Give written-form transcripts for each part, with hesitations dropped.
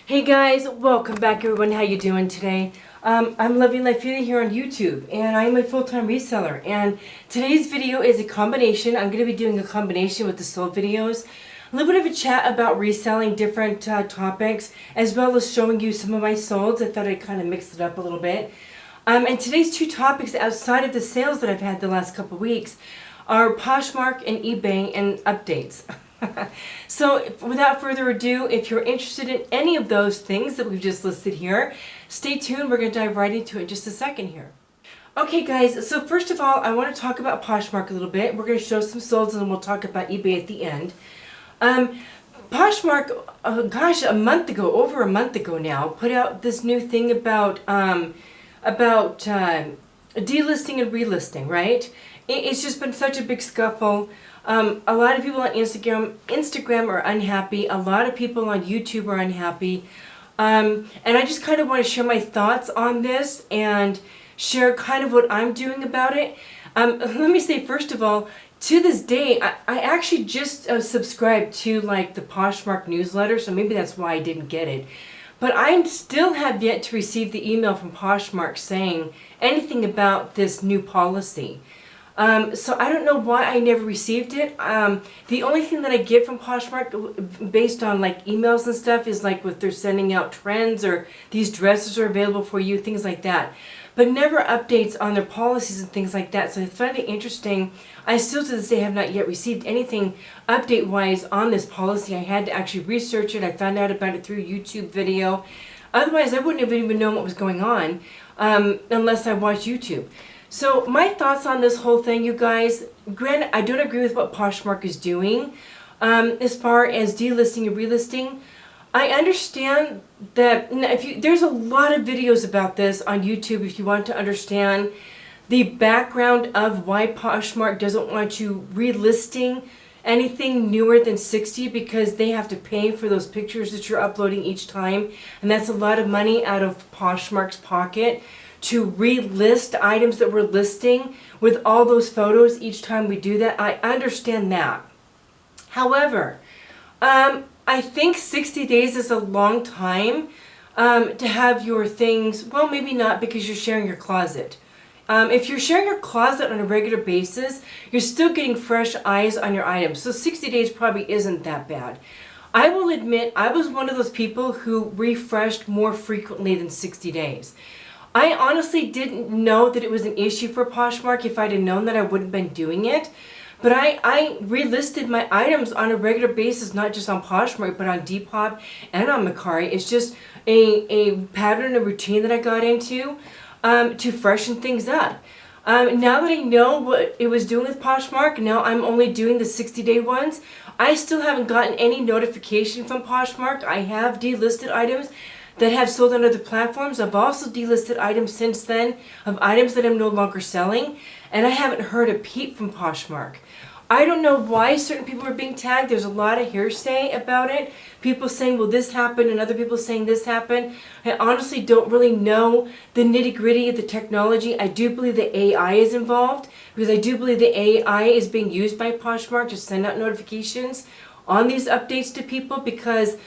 Hey guys, welcome back everyone. How you doing today? I'm Loving Life Beauty here on YouTube, and I'm a full-time reseller. And today's video is a combination. I'm going to be doing a combination with the sold videos. A little bit of a chat about reselling different topics, as well as showing you some of my solds. I thought I'd kind of mix it up a little bit. And today's two topics outside of the sales that I've had the last couple weeks are Poshmark and eBay and updates. So without further ado, if you're interested in any of those things that we've just listed here, stay tuned. We're going to dive right into it in just a second here. Okay guys, so first of all, I want to talk about Poshmark a little bit. We're going to show some solds and then we'll talk about eBay at the end. Poshmark, gosh, over a month ago now, put out this new thing about delisting and relisting, right? It's just been such a big scuffle. A lot of people on Instagram are unhappy. A lot of people on YouTube are unhappy. And I just kind of want to share my thoughts on this and share kind of what I'm doing about it. Let me say, first of all, to this day, I actually just subscribed to like the Poshmark newsletter, so maybe that's why I didn't get it. But I still have yet to receive the email from Poshmark saying anything about this new policy. So I don't know why I never received it. The only thing that I get from Poshmark based on like emails and stuff is like if they're sending out trends or these dresses are available for you, things like that. But never updates on their policies and things like that. So I find it interesting. I still to this day have not yet received anything update-wise on this policy. I had to actually research it. I found out about it through a YouTube video. Otherwise, I wouldn't have even known what was going on unless I watched YouTube. So my thoughts on this whole thing, you guys, granted, I don't agree with what Poshmark is doing as far as delisting and relisting. I understand that there's a lot of videos about this on YouTube if you want to understand the background of why Poshmark doesn't want you relisting anything newer than 60 because they have to pay for those pictures that you're uploading each time, and that's a lot of money out of Poshmark's pocket to relist items that we're listing with all those photos each time we do that. I understand that. However, I think 60 days is a long time to have your things, well, maybe not because you're sharing your closet. If you're sharing your closet on a regular basis, you're still getting fresh eyes on your items. So 60 days probably isn't that bad. I will admit I was one of those people who refreshed more frequently than 60 days. I honestly didn't know that it was an issue for Poshmark. If I'd have known that, I wouldn't have been doing it. But I relisted my items on a regular basis, not just on Poshmark, but on Depop and on Mercari. It's just a pattern, a routine that I got into to freshen things up. Now that I know what it was doing with Poshmark, now I'm only doing the 60-day ones. I still haven't gotten any notification from Poshmark. I have delisted items that have sold on other platforms. I've also delisted items since then of items that I'm no longer selling, and I haven't heard a peep from Poshmark. I don't know why certain people are being tagged. There's a lot of hearsay about it. People saying, well, this happened, and other people saying this happened. I honestly don't really know the nitty-gritty of the technology. I do believe the AI is involved, because I do believe the AI is being used by Poshmark to send out notifications on these updates to people, because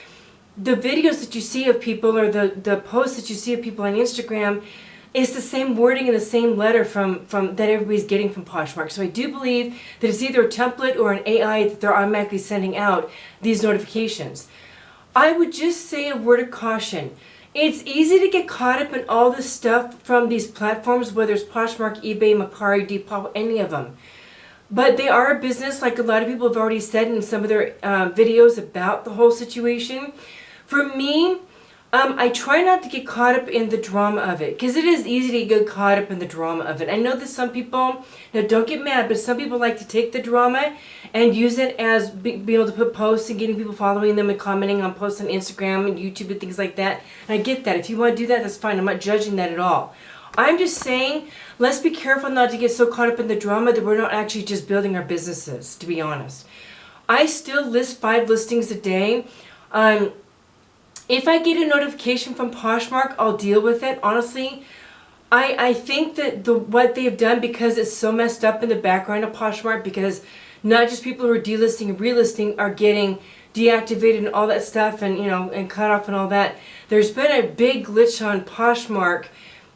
the videos that you see of people or the posts that you see of people on Instagram is the same wording and the same letter from that everybody's getting from Poshmark. So I do believe that it's either a template or an AI that they're automatically sending out these notifications. I would just say a word of caution. It's easy to get caught up in all this stuff from these platforms, whether it's Poshmark, eBay, Mercari, Depop, any of them. But they are a business, like a lot of people have already said in some of their videos about the whole situation. For me, I try not to get caught up in the drama of it, because it is easy to get caught up in the drama of it. I know that some people, now don't get mad, but some people like to take the drama and use it as being able to put posts and getting people following them and commenting on posts on Instagram and YouTube and things like that. And I get that. If you want to do that, that's fine. I'm not judging that at all. I'm just saying, let's be careful not to get so caught up in the drama that we're not actually just building our businesses, to be honest. I still list 5 listings a day. If I get a notification from Poshmark, I'll deal with it. Honestly, I think that what they've done, because it's so messed up in the background of Poshmark, because not just people who are delisting and relisting are getting deactivated and all that stuff, and and cut off and all that. There's been a big glitch on Poshmark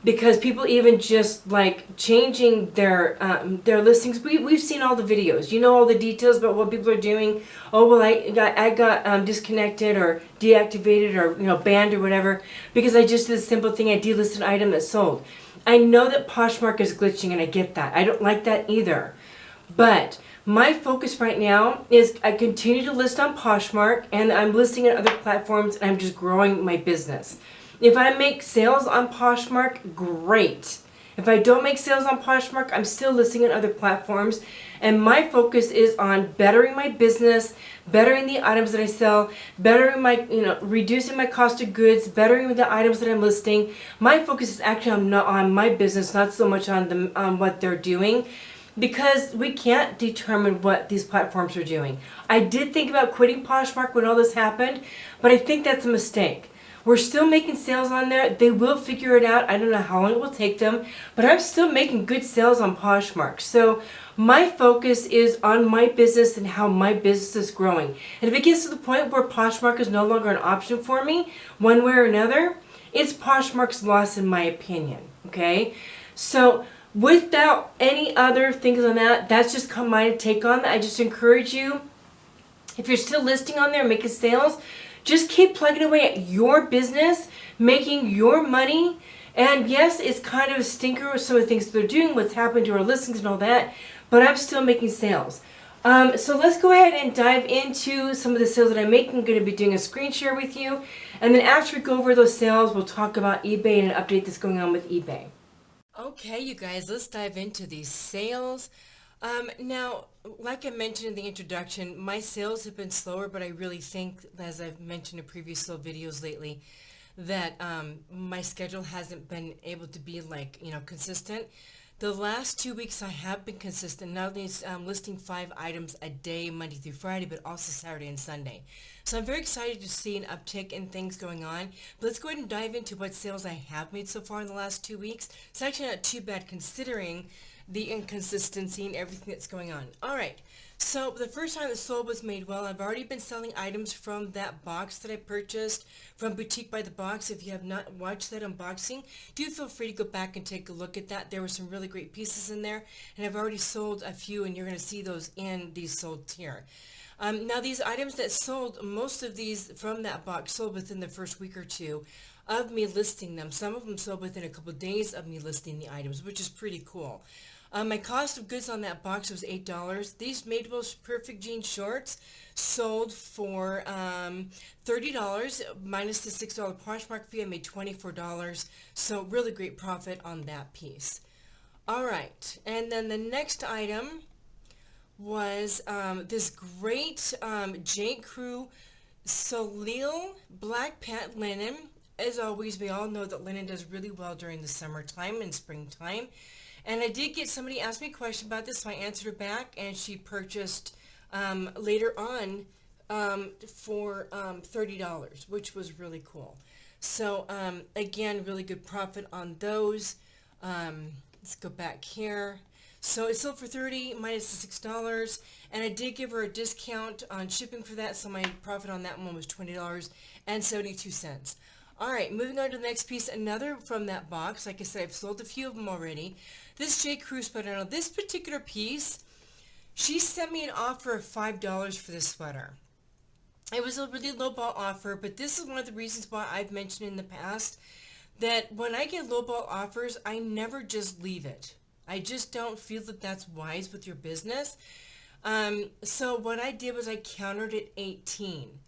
because people even just like changing their listings. We've seen all the videos, all the details about what people are doing. Oh well, I got disconnected or deactivated or banned or whatever because I just did a simple thing. I delisted an item that sold. I know that Poshmark is glitching, and I get that. I don't like that either. But my focus right now is I continue to list on Poshmark, and I'm listing on other platforms, and I'm just growing my business. If I make sales on Poshmark, great. If I don't make sales on Poshmark, I'm still listing on other platforms. And my focus is on bettering my business, bettering the items that I sell, bettering my, reducing my cost of goods, bettering the items that I'm listing. My focus is actually on my business, not so much on what they're doing, because we can't determine what these platforms are doing. I did think about quitting Poshmark when all this happened, but I think that's a mistake. We're still making sales on there. They will figure it out. I don't know how long it will take them, but I'm still making good sales on Poshmark. So my focus is on my business and how my business is growing. And if it gets to the point where Poshmark is no longer an option for me, one way or another, it's Poshmark's loss in my opinion. Okay? So without any other things on that, that's just my take on that. I just encourage you, if you're still listing on there and making sales, just keep plugging away at your business, making your money. And yes, it's kind of a stinker with some of the things they're doing, what's happened to our listings and all that, but I'm still making sales. So let's go ahead and dive into some of the sales that I'm making. I'm going to be doing a screen share with you. And then after we go over those sales, we'll talk about eBay and an update that's going on with eBay. Okay, you guys, let's dive into these sales. Now, like I mentioned in the introduction, my sales have been slower, but I really think, as I've mentioned in previous videos lately, that my schedule hasn't been able to be consistent. The last 2 weeks I have been consistent, not only listing 5 items a day, Monday through Friday, but also Saturday and Sunday. So I'm very excited to see an uptick in things going on. But let's go ahead and dive into what sales I have made so far in the last 2 weeks. It's actually not too bad considering the inconsistency and everything that's going on. All right, so the first time the sold was made well. I've already been selling items from that box that I purchased from Boutique by the Box. If you have not watched that unboxing, do feel free to go back and take a look at that. There were some really great pieces in there, and I've already sold a few, and you're going to see those in these sold tier. Now these items that sold, most of these from that box sold within the first week or two of me listing them. Some of them sold within a couple of days of me listing the items, which is pretty cool. My cost of goods on that box was $8. These Madeable Perfect Jean shorts sold for $30 minus the $6 Poshmark fee. I made $24, so really great profit on that piece. All right, and then the next item was this great J. Crew Soleil black pant linen. As always, we all know that linen does really well during the summertime and springtime. And I did get somebody ask me a question about this, so I answered her back, and she purchased later on for $30, which was really cool. So again, really good profit on those. Let's go back here. So it sold for $30 minus the $6, and I did give her a discount on shipping for that, so my profit on that one was $20.72. All right, moving on to the next piece, another from that box. Like I said, I've sold a few of them already. This J. Crew sweater. Now, this particular piece, she sent me an offer of $5 for this sweater. It was a really lowball offer, but this is one of the reasons why I've mentioned in the past that when I get lowball offers, I never just leave it. I just don't feel that that's wise with your business. So what I did was I countered at 18.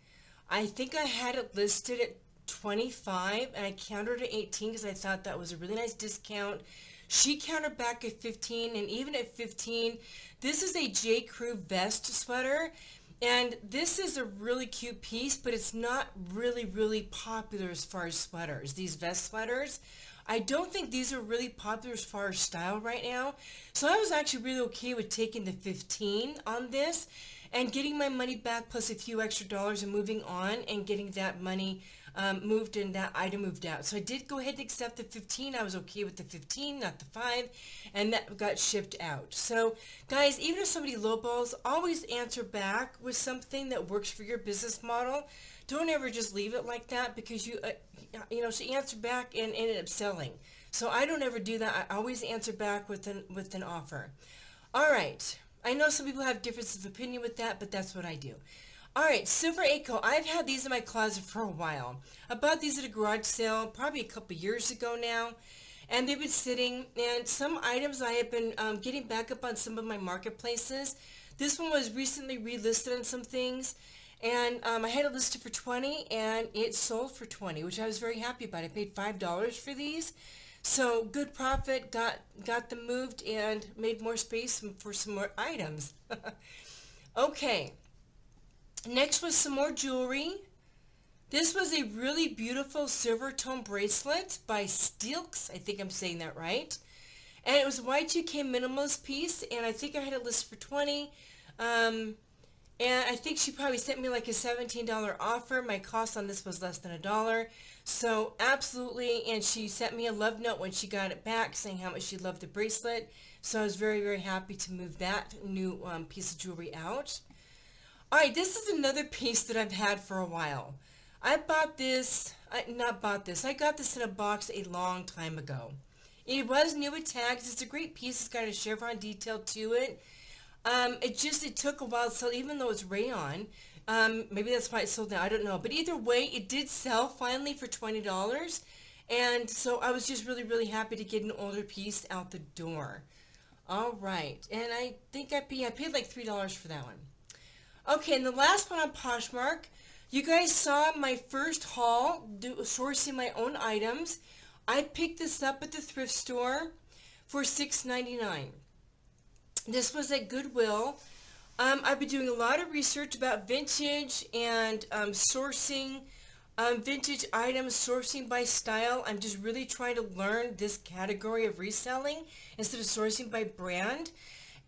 I think I had it listed at 25, and I countered at 18 because I thought that was a really nice discount. She countered back at 15, and even at 15, this is a J. Crew vest sweater, and this is a really cute piece, but it's not really popular as far as sweaters. These vest sweaters, I don't think these are really popular as far as style right now. So I was actually really okay with taking the 15 on this and getting my money back plus a few extra dollars and moving on and getting that money moved and that item moved out. So I did go ahead and accept the 15. I was okay with the 15, not the 5, and that got shipped out. So guys, even if somebody lowballs, always answer back with something that works for your business model. Don't ever just leave it like that, because she answered back and ended up selling. So I don't ever do that. I always answer back with an offer. All right. I know some people have differences of opinion with that, but that's what I do. All right, Silver Echo. I've had these in my closet for a while. I bought these at a garage sale probably a couple years ago now, and they've been sitting. And some items I have been getting back up on some of my marketplaces. This one was recently relisted on some things, and I had it listed for $20, and it sold for $20, which I was very happy about. I paid $5 for these. So good profit, got them moved and made more space for some more items. Okay. Next was some more jewelry. This was a really beautiful silver tone bracelet by Steelks. I think I'm saying that right. And it was a Y2K minimalist piece, and I think I had it listed for $20. And I think she probably sent me like a $17 offer. My cost on this was less than $1. So absolutely, and she sent me a love note when she got it back saying how much she loved the bracelet. So I was very, very happy to move that new piece of jewelry out. All right, this is another piece that I've had for a while. I got this in a box a long time ago. It was new with tags. It's a great piece. It's got a chevron detail to it. It took a while to sell, even though it's rayon. Maybe that's why it sold now. I don't know. But either way, it did sell finally for $20. And so I was just really, really happy to get an older piece out the door. All right. And I think I paid like $3 for that one. Okay, and the last one on Poshmark, you guys saw my first haul, sourcing my own items. I picked this up at the thrift store for $6.99. This was at Goodwill. I've been doing a lot of research about vintage and sourcing vintage items, sourcing by style. I'm just really trying to learn this category of reselling instead of sourcing by brand.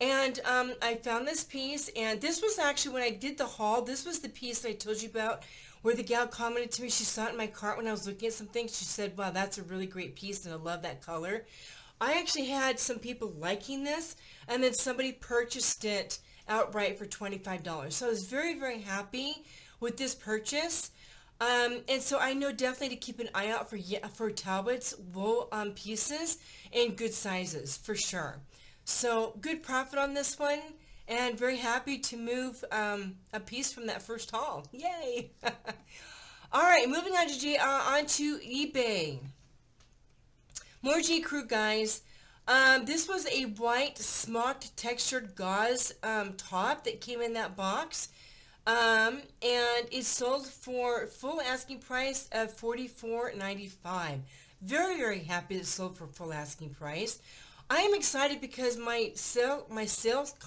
And I found this piece, and this was actually, when I did the haul, this was the piece that I told you about, where the gal commented to me. She saw it in my cart when I was looking at some things. She said, wow, that's a really great piece, and I love that color. I actually had some people liking this, and then somebody purchased it outright for $25. So I was very, very happy with this purchase. And so I know definitely to keep an eye out for Talbot's wool pieces in good sizes, for sure. So good profit on this one, and very happy to move a piece from that first haul. Yay! All right, moving on to eBay. More J. Crew, guys. This was a white smocked textured gauze top that came in that box, and it sold for full asking price of $44.95. Very, very happy it sold for full asking price. I am excited because my sales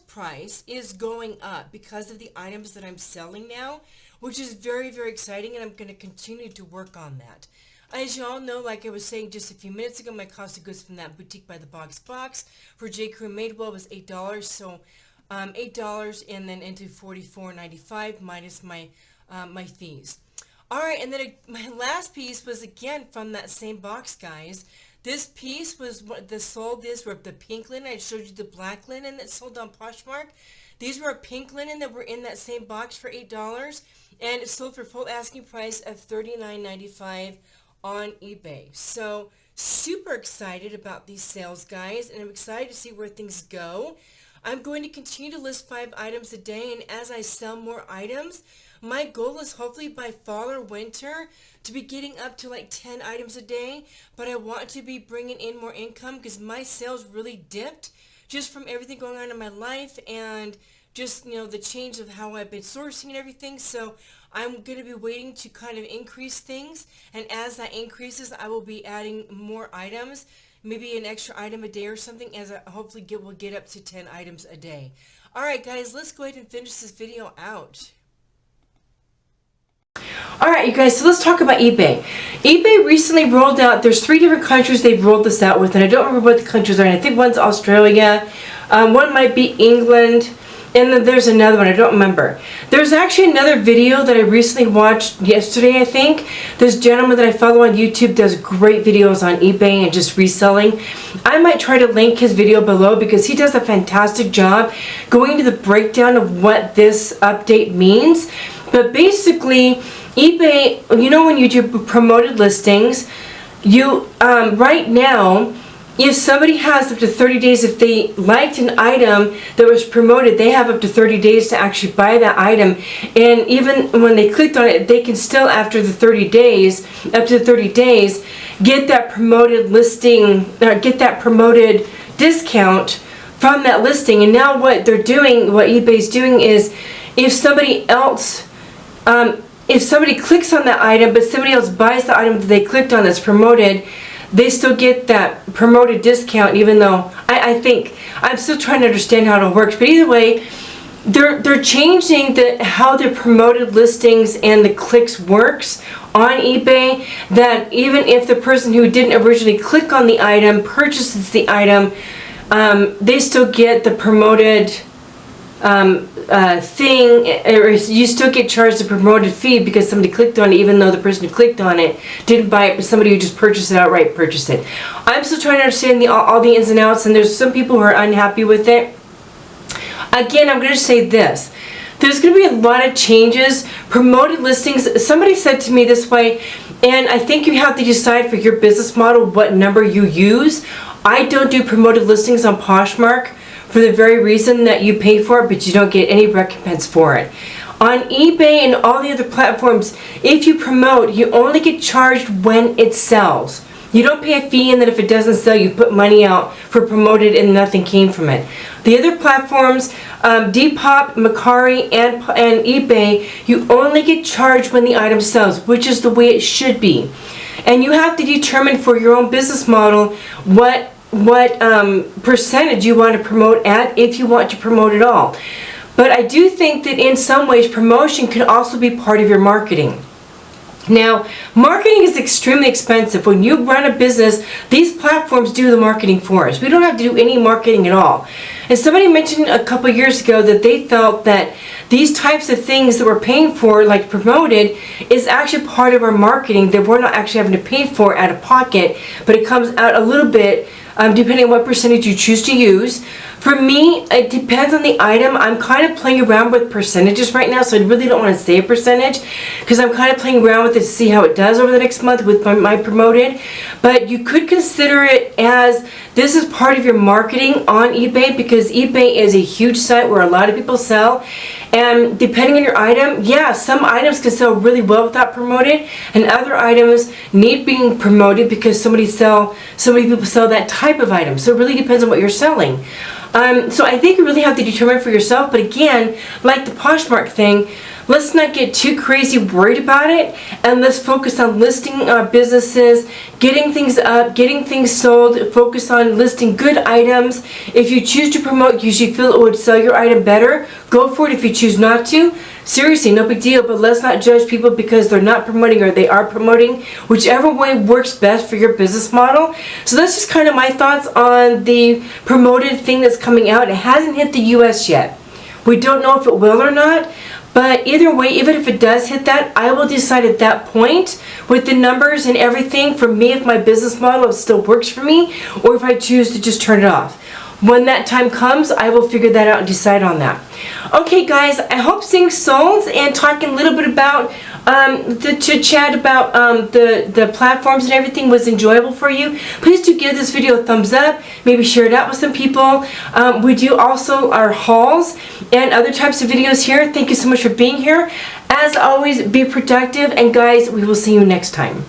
price is going up because of the items that I'm selling now, which is very, very exciting, and I'm going to continue to work on that. As you all know, like I was saying just a few minutes ago, my cost of goods from that Boutique by the Box for J. Crew Madewell was $8, so $8 and then into $44.95 minus my fees. All right, and then my last piece was again from that same box, guys. This piece was what were the pink linen. I showed you the black linen that sold on Poshmark. These were a pink linen that were in that same box for $8, and it sold for full asking price of $39.95 on eBay. So super excited about these sales, guys, and I'm excited to see where things go. I'm going to continue to list 5 items a day, and as I sell more items, my goal is hopefully by fall or winter to be getting up to like 10 items a day, but I want to be bringing in more income because my sales really dipped just from everything going on in my life and just, the change of how I've been sourcing and everything. So I'm going to be waiting to kind of increase things, and as that increases, I will be adding more items, maybe an extra item a day or something, as I hopefully will get up to 10 items a day. All right, guys, let's go ahead and finish this video out. All right, you guys, so let's talk about eBay. eBay recently rolled out, there's 3 different countries they've rolled this out with, and I don't remember what the countries are, and I think one's Australia, one might be England, And then there's another one, I don't remember. There's actually another video that I recently watched yesterday, I think. This gentleman that I follow on YouTube does great videos on eBay and just reselling. I might try to link his video below because he does a fantastic job going into the breakdown of what this update means. But basically, eBay, you know, when you do promoted listings, you, right now, if somebody has up to 30 days, if they liked an item that was promoted, they have up to 30 days to actually buy that item. And even when they clicked on it, they can still, after the 30 days, up to 30 days, get that promoted listing, get that promoted discount from that listing. And now what they're doing, what eBay's doing is, if somebody else, if somebody clicks on that item, but somebody else buys the item that they clicked on that's promoted, they still get that promoted discount, even though I think I'm still trying to understand how it works. But either way, they're changing how the promoted listings and the clicks works on eBay. That even if the person who didn't originally click on the item purchases the item, they still get the promoted thing, or you still get charged a promoted fee because somebody clicked on it, even though the person who clicked on it didn't buy it, but somebody who just purchased it outright purchased it. I'm still trying to understand all the ins and outs, and there's some people who are unhappy with it. Again, I'm going to say this. There's going to be a lot of changes. Promoted listings, somebody said to me this way, and I think you have to decide for your business model what number you use. I don't do promoted listings on Poshmark, for the very reason that you pay for it, but you don't get any recompense for it. On eBay and all the other platforms, if you promote, you only get charged when it sells. You don't pay a fee, and then if it doesn't sell, you put money out for promoted and nothing came from it. The other platforms, Depop, Mercari, and eBay, you only get charged when the item sells, which is the way it should be. And you have to determine for your own business model what percentage you want to promote at, if you want to promote at all. But I do think that in some ways promotion can also be part of your marketing. Now, marketing is extremely expensive. When you run a business, these platforms do the marketing for us. We don't have to do any marketing at all. And somebody mentioned a couple years ago that they felt that these types of things that we're paying for, like promoted, is actually part of our marketing that we're not actually having to pay for out of pocket, but it comes out a little bit depending on what percentage you choose to use. For me, it depends on the item. I'm kind of playing around with percentages right now, so I really don't want to say a percentage because I'm kind of playing around with it to see how it does over the next month with my promoted. But you could consider it as this is part of your marketing on eBay, because eBay is a huge site where a lot of people sell. And depending on your item, yeah, some items can sell really well without promoted, and other items need being promoted because so many people sell that type of item. So it really depends on what you're selling. So I think you really have to determine for yourself. But again, like the Poshmark thing, let's not get too crazy worried about it, and let's focus on listing businesses, getting things up, getting things sold, focus on listing good items. If you choose to promote because you feel it would sell your item better, go for it. If you choose not to, seriously, no big deal. But let's not judge people because they're not promoting or they are promoting. Whichever way works best for your business model. So that's just kind of my thoughts on the promoted thing that's coming out. It hasn't hit the US yet. We don't know if it will or not. But either way, even if it does hit that, I will decide at that point with the numbers and everything for me if my business model still works for me, or if I choose to just turn it off. When that time comes, I will figure that out and decide on that. Okay, guys, I hope seeing sold and talking a little bit about the chit-chat about the platforms and everything was enjoyable for you. Please do give this video a thumbs up. Maybe share it out with some people. We do also our hauls and other types of videos here. Thank you so much for being here. As always, be productive, and guys, we will see you next time.